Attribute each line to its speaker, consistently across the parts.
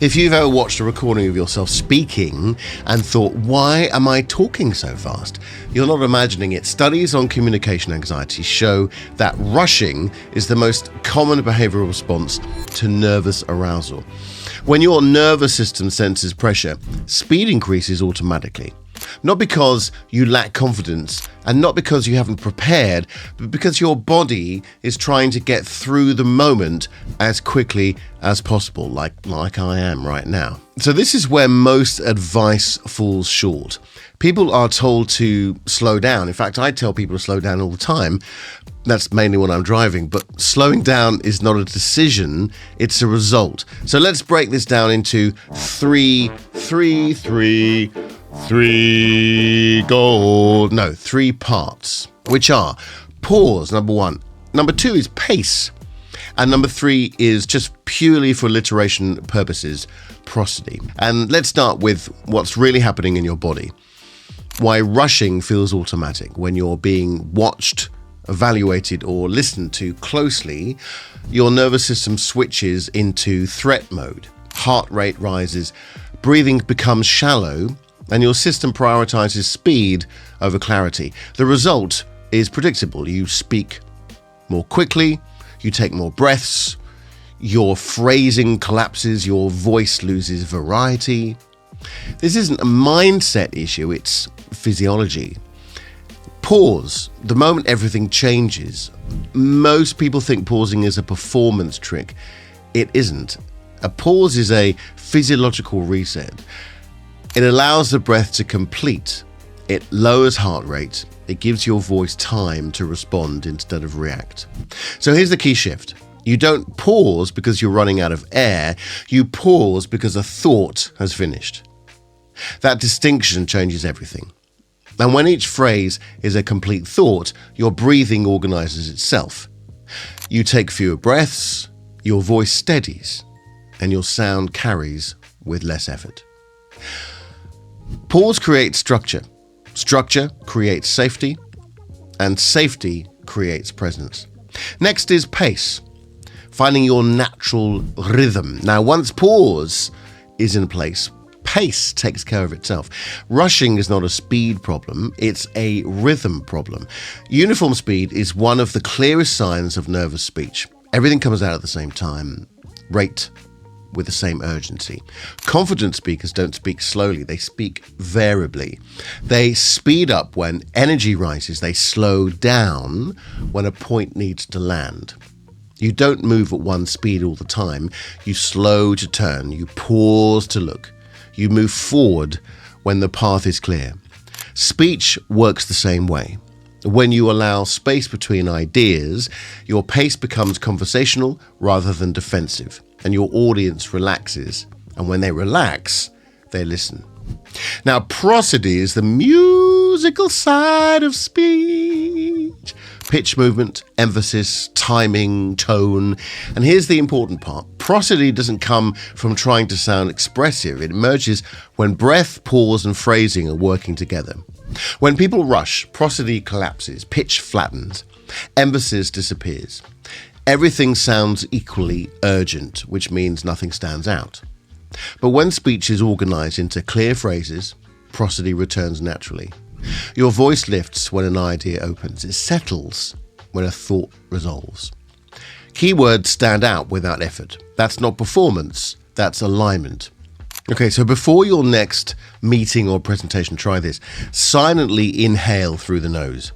Speaker 1: If you've ever watched a recording of yourself speaking and thought, why am I talking so fast? You're not imagining it. Studies on communication anxiety show that rushing is the most common behavioral response to nervous arousal. When your nervous system senses pressure, speed increases automatically. Not because you lack confidence and not because you haven't prepared, but because your body is trying to get through the moment as quickly as possible, like I am right now. So this is where most advice falls short. People are told to slow down. In fact, I tell people to slow down all the time. That's mainly when I'm driving, but slowing down is not a decision, it's a result. So let's break this down into three parts, which are pause, number one. Number two is pace. And number three is just purely for alliteration purposes, prosody. And let's start with what's really happening in your body. Why rushing feels automatic. When you're being watched, evaluated, or listened to closely, your nervous system switches into threat mode. Heart rate rises, breathing becomes shallow, and your system prioritizes speed over clarity. The result is predictable. You speak more quickly, you take more breaths, your phrasing collapses, your voice loses variety. This isn't a mindset issue, it's physiology. Pause. The moment everything changes. Most people think pausing is a performance trick. It isn't. A pause is a physiological reset. It allows the breath to complete. It lowers heart rate. It gives your voice time to respond instead of react. So here's the key shift. You don't pause because you're running out of air. You pause because a thought has finished. That distinction changes everything. And when each phrase is a complete thought, your breathing organizes itself. You take fewer breaths, your voice steadies, and your sound carries with less effort. Pause creates structure. Structure creates safety, and safety creates presence. Next is pace, finding your natural rhythm. Now, once pause is in place, pace takes care of itself. Rushing is not a speed problem, it's a rhythm problem. Uniform speed is one of the clearest signs of nervous speech. Everything comes out at the same time. Rate with the same urgency. Confident speakers don't speak slowly, they speak variably. They speed up when energy rises, they slow down when a point needs to land. You don't move at one speed all the time. You slow to turn, you pause to look. You move forward when the path is clear. Speech works the same way. When you allow space between ideas, your pace becomes conversational rather than defensive, and your audience relaxes. And when they relax, they listen. Now, prosody is the musical side of speech. Pitch movement, emphasis, timing, tone. And here's the important part. Prosody doesn't come from trying to sound expressive. It emerges when breath, pause, and phrasing are working together. When people rush, prosody collapses, pitch flattens, emphasis disappears. Everything sounds equally urgent, which means nothing stands out. But when speech is organized into clear phrases, prosody returns naturally. Your voice lifts when an idea opens. It settles when a thought resolves. Keywords stand out without effort. That's not performance, that's alignment. Okay, so before your next meeting or presentation, try this. Silently inhale through the nose.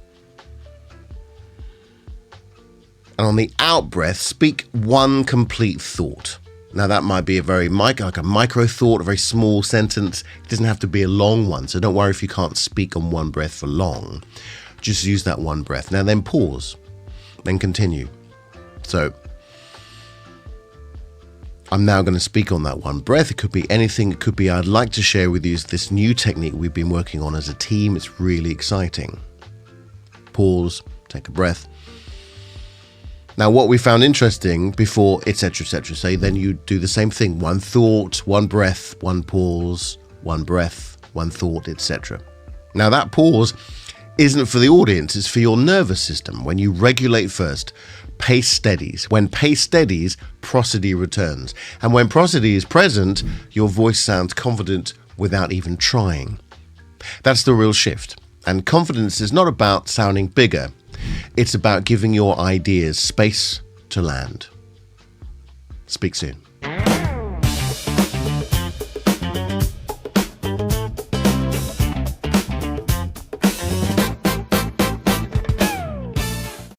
Speaker 1: And on the out breath, speak one complete thought. Now that might be a very like a micro thought, a very small sentence. It doesn't have to be a long one, so don't worry if you can't speak on one breath for long. Just use that one breath. Now then pause, then continue. So I'm now going to speak on that one breath. It could be anything. It could be I'd like to share with you this new technique we've been working on as a team. It's really exciting. Pause, take a breath. Now, what we found interesting before, etc., etc., say then you do the same thing. One thought, one breath, one pause, one breath, one thought, etc. Now, that pause isn't for the audience, it's for your nervous system. When you regulate first, pace steadies. When pace steadies, prosody returns. And when prosody is present, your voice sounds confident without even trying. That's the real shift. And confidence is not about sounding bigger. It's about giving your ideas space to land. Speak soon.